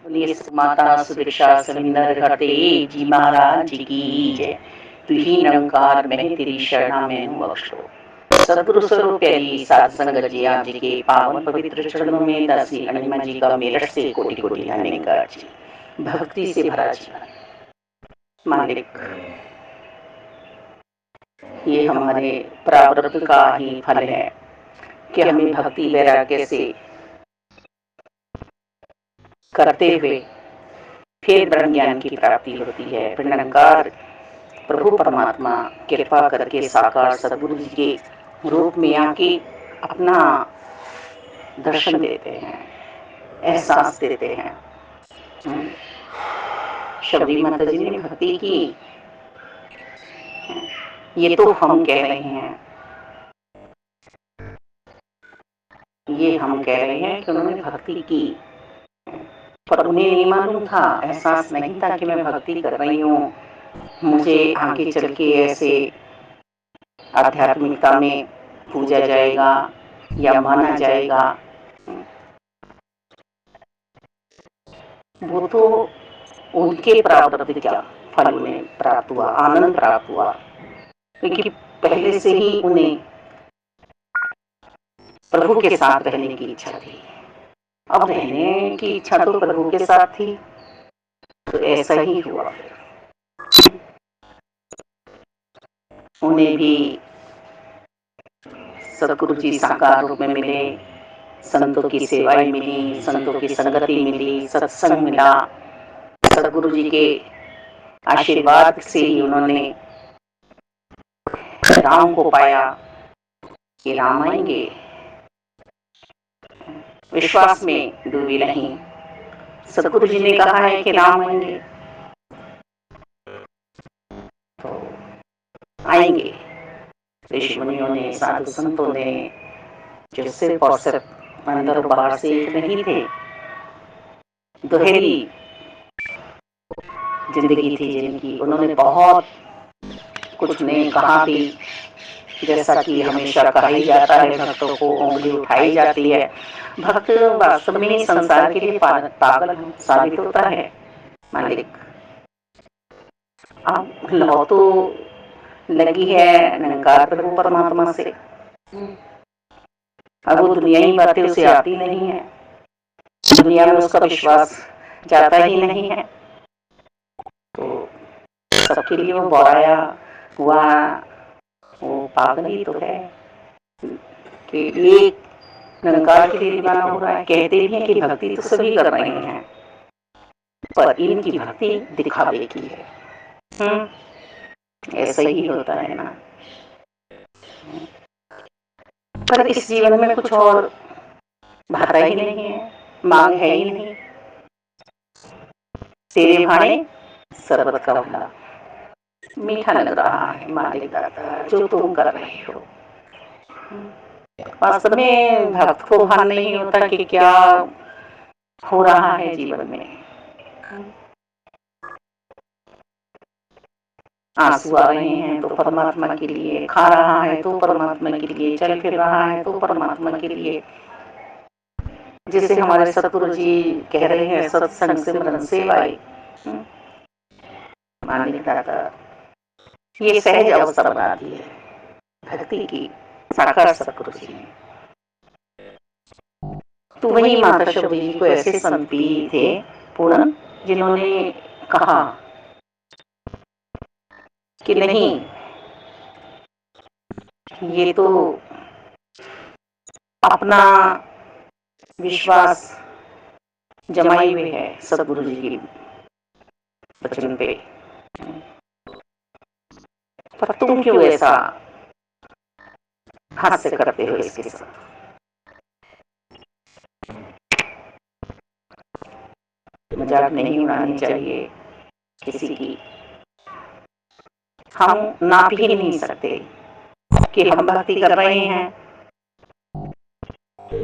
बोलिए माता सुदीक्षा सविंदर घटे जी महाराज जी की जय। तुही निरंकार मैं तेरी शरणा में हूँ बख्शो। सदगुरु स्वरूप प्यारी साध संगत जी, आप जी के पावन पवित्र चरणों में दासी अणिमा जी का मेरठ से कोटि कोटि धन्यवाद जी। भक्ति से भरा जीवन मालिक, ये हमारे प्रारब्ध का ही फल है कि हमें भक्ति वैराग्य से करते हुए फिर ब्रह्म ज्ञान की प्राप्ति होती है। फिर निरंकार प्रभु परमात्मा कृपा करके साकार सदगुरु जी के रूप में आके अपना दर्शन देते हैं, एहसास देते हैं। शबरी माता जी ने भक्ति की, ये तो हम कह रहे हैं, ये हम कह रहे हैं कि उन्होंने भक्ति की, पर उन्हें नहीं मालूम था, एहसास नहीं था कि मैं भक्ति कर रही हूँ, मुझे आगे चल के ऐसे आध्यात्मिकता में पूजा जाएगा या माना जाएगा। वो तो उनके प्रारब्ध क्या फल उन्हें प्राप्त हुआ, आनंद प्राप्त हुआ, क्योंकि पहले से ही उन्हें प्रभु के साथ रहने की इच्छा थी। अब रहने की इच्छा तो प्रभु के साथ थी, तो ऐसा ही हुआ। उन्हें भी सतगुरु जी साकार रूप में मिले, संतों की सेवाएं मिली, संतों की संगति मिली, सत्संग मिला। सतगुरु जी के आशीर्वाद से ही उन्होंने राम को पाया कि राम आएंगे, विश्वास में डूबी नहीं। सतगुरु जी ने कहा है कि राम आएंगे तो आएंगे। ऋषि मुनियों ने, साधु संतों ने, जो सिर्फ और सिर्फ अंदर और बाहर से एक नहीं थे, दोहरी जिंदगी थी जिनकी, उन्होंने बहुत कुछ ने कहा भी, जैसा कि हमेशा कहा ही जाता है, भक्तों को उंगली उठाई जाती है। भक्त वास्तव में संसार के लिए पागल साबित होता है। मालिक, अब लौ तो लगी है निरंकार प्रभु परमात्मा से, अब वो दुनियाई बातें उसे आती नहीं है, दुनिया में उसका विश्वास जाता ही नहीं है, तो सबके लिए वो बौराया हुआ, वो पागल ही तो है कि ये निरंकार के लिए दीवाना हो रहा है। कहते भी हैं कि भक्ति तो सभी कर रहे हैं, पर इनकी भक्ति दिखावे की है। ऐसा ही होता है ना। पर इस जीवन में कुछ और भाता ही नहीं है, मांग है ही नहीं। तेरे भाने सरबत का भला मीठा लग रहा है मालिक दाता जो तुम कर रहे हो। वास्तव में भक्त को भान नहीं होता कि क्या हो रहा है जीवन में। आंसू आ रहे हैं तो परमात्मा के लिए, खा रहा है तो परमात्मा के लिए, चल फिर रहा है तो परमात्मा के लिए। जिसे हमारे सतगुरु जी कह रहे हैं, सत्संग सिमरन सेवाई मालिक दाता, ये सहज अवसर बना दी है भक्ति की साकार सतगुरु जी ने। तो वही माता शबरी जी को ऐसे संत भी थे पूर्ण, जिन्होंने कहा कि नहीं, ये तो अपना विश्वास जमाई हुए है सतगुरु जी के वचन पे, पर तुम क्यों ऐसा हास्य करते हो इसके साथ। मजाक नहीं उड़ानी चाहिए किसी की। हम नाप ही नहीं सकते कि हम भक्ति कर रहे हैं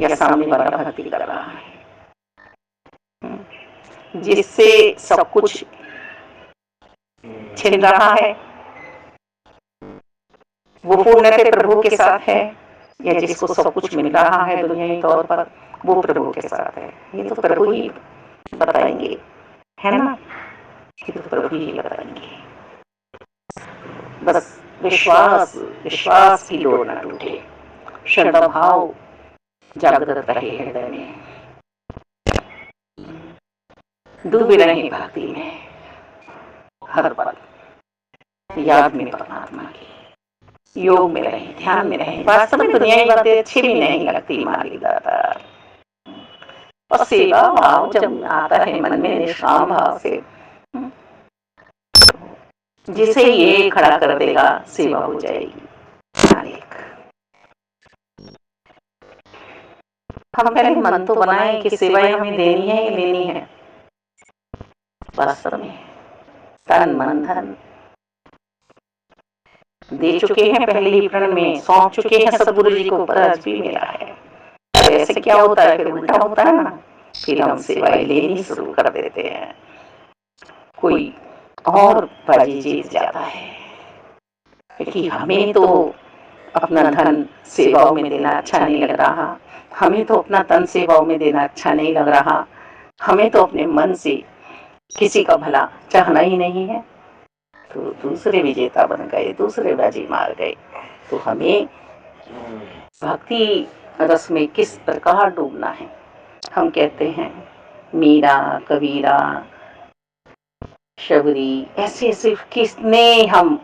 या सामने वाला भक्ति कर रहा है। जिससे सब कुछ छिन रहा है वो पूर्णतः प्रभु के साथ है, या जिसको सब कुछ मिल रहा है दुनियाई तौर पर वो प्रभु के साथ है। ये तो प्रभु ही बताएंगे, है ना, कि तो प्रभु ही बताएंगे। बस विश्वास विश्वास की डोर न टूटे, श्रद्धा भाव जागृत रहे हृदय में, डूबे रहे भक्ति में हर पल, याद में परमात्मा की, योग में रहे, ध्यान में रहे। वास्तव में दुनियावी बातें अच्छी भी नहीं लगती मालिक दाता, और सेवा भाव जब आता है मन में निष्काम भाव से, जिसे ये खड़ा कर देगा सेवा हो जाएगी मालिक। हम पहले मन तो बनाए कि सेवा हमें देनी है या लेनी है। वास्तव में तन मन धन दे चुके हैं पहले ही प्रण में, सौंप चुके हैं सदगुरु जी को, पर आज भी मिला है। तो ऐसे क्या होता है, फिर उल्टा होता है ना, फिर हम सेवाएं लेनी शुरू कर देते हैं, कोई और बाजी जीत जाता है, क्योंकि हमें तो अपना धन सेवाओं में देना अच्छा नहीं लग रहा, हमें तो अपना तन सेवाओं में देना अच्छा नहीं लग रहा, हमें तो अपने मन से किसी का भला चाहना ही नहीं है, तो दूसरे विजेता बन गए, दूसरे बाजी मार गए। तो हमें भक्ति रस में किस प्रकार डूबना है। हम कहते हैं मीरा कबीरा शबरी, ऐसे सिर्फ किसने हम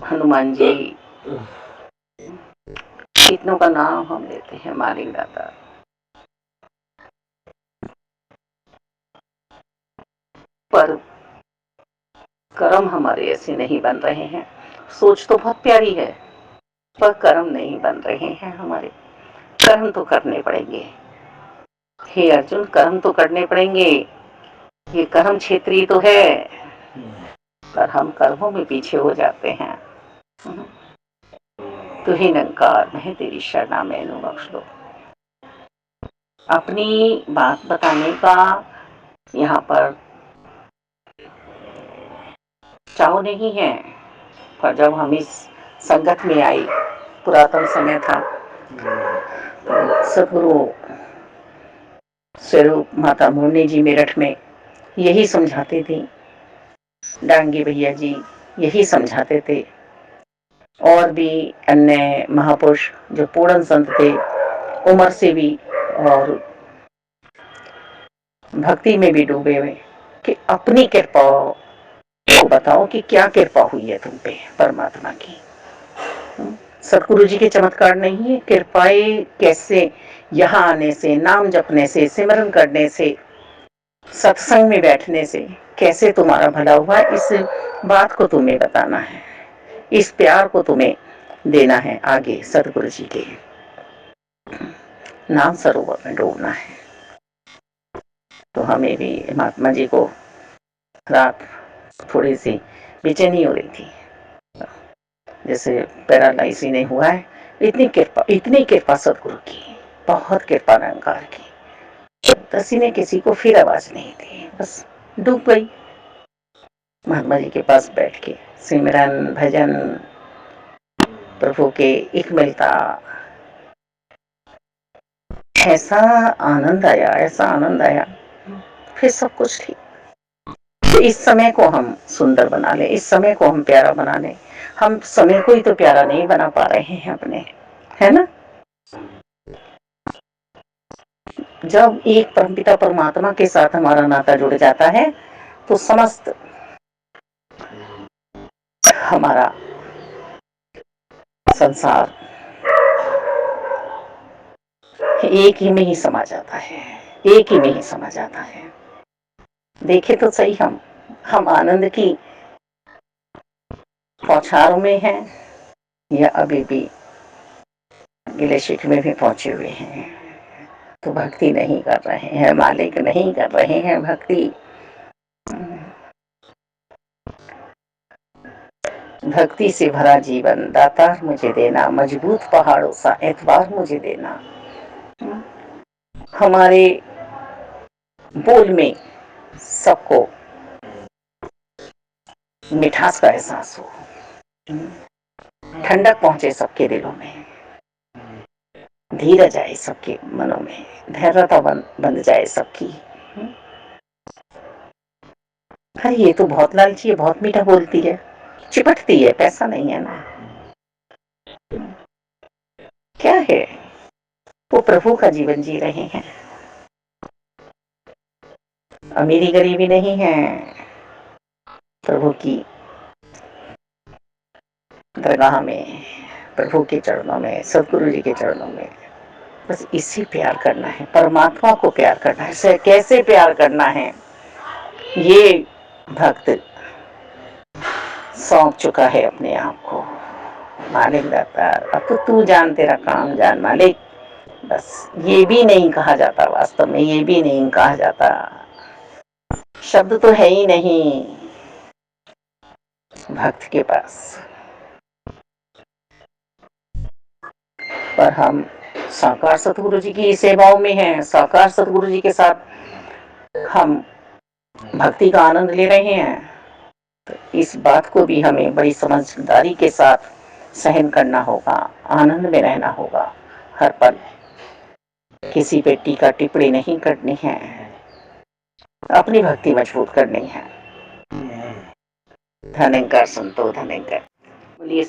हनुमान जी, कितनों का नाम हम लेते हैं मालिक दाता, पर कर्म हमारे ऐसे नहीं बन रहे हैं। सोच तो बहुत प्यारी है, पर कर्म नहीं बन रहे हैं हमारे। कर्म तो करने पड़ेंगे हे अर्जुन, कर्म तो करने पड़ेंगे। ये कर्म क्षेत्रीय तो है, पर हम कर्मों में पीछे हो जाते हैं। तू ही निरंकार, मैं तेरी शरणा मैनू बख्श लो। अपनी बात बताने का यहाँ पर चाव नहीं है, पर जब हम इस संगत में आई, पुरातन समय था, सदगुरु स्वरूप माता मोरनी जी मेरठ में यही समझाते थे, डांगी भैया जी यही समझाते थे, और भी अन्य महापुरुष जो पूर्ण संत थे, उम्र से भी और भक्ति में भी डूबे हुए, कि अपनी कृपा को बताओ कि क्या कृपा हुई है तुम पे परमात्मा की। सतगुरु जी के चमत्कार नहीं है, कृपाएं कैसे यहाँ आने से, नाम जपने से, सिमरन करने से, सत्संग में बैठने से कैसे तुम्हारा भला हुआ, इस बात को तुम्हें बताना है, इस प्यार को तुम्हें देना है आगे सतगुरु जी के नाम सरोवर में डूबना है। तो हमें भी महात्मा जी को रात थोड़ी सी बेचैनी हो रही थी, जैसे पैरालाइज नहीं हुआ है, इतनी कृपा सतगुरु की, बहुत कृपा निरंकार की। दसी ने किसी को फिर आवाज नहीं दी, बस डूब गई महात्मा जी के पास बैठ के, सिमरन भजन प्रभु के एक मिलता, ऐसा आनंद आया, ऐसा आनंद आया, फिर सब कुछ ठीक। तो इस समय को हम सुंदर बना ले, इस समय को हम प्यारा बना ले। हम समय को ही तो प्यारा नहीं बना पा रहे हैं अपने, है ना। जब एक परमपिता परमात्मा के साथ हमारा नाता जुड़ जाता है, तो समस्त हमारा संसार एक ही में ही समा जाता है, एक ही में ही समा जाता है। देखे तो सही, हम आनंद की पौछारों में हैं, या अभी भी गिले शिकवे में पहुंचे हुए हैं, तो भक्ति नहीं कर रहे हैं, मालिक नहीं कर रहे हैं भक्ति। भक्ति से भरा जीवन दातार मुझे देना, मजबूत पहाड़ों सा एतबार मुझे देना। हमारे बोल में सबको मिठास का एहसास हो, ठंडक पहुंचे सबके दिलों में, धीरज आए सबके मनों में, धैर्यता बन जाए सबकी। अरे ये तो बहुत लालची है, बहुत मीठा बोलती है, चिपटती है, पैसा नहीं है ना। क्या है, वो प्रभु का जीवन जी रहे हैं, अमीरी गरीबी नहीं है, प्रभु की दरगाह में, प्रभु के चरणों में, सदगुरु जी के चरणों में बस इसी प्यार करना है, परमात्मा को प्यार करना है। कैसे प्यार करना है ये भक्त सौंप चुका है अपने आप को। मालिक दाता, अब तो तू जान, तेरा काम जान मालिक। बस ये भी नहीं कहा जाता, वास्तव में ये भी नहीं कहा जाता, शब्द तो है ही नहीं भक्त के पास। पर हम साकार सतगुरु जी की सेवाओं में हैं, साकार सतगुरु जी के साथ हम भक्ति का आनंद ले रहे हैं। तो इस बात को भी हमें बड़ी समझदारी के साथ सहन करना होगा, आनंद में रहना होगा हर पल। किसी पे टीका टिप्पणी नहीं करनी है, अपनी भक्ति मजबूत करनी है। धन्यकार संतो, धन्यकार। बोलिए।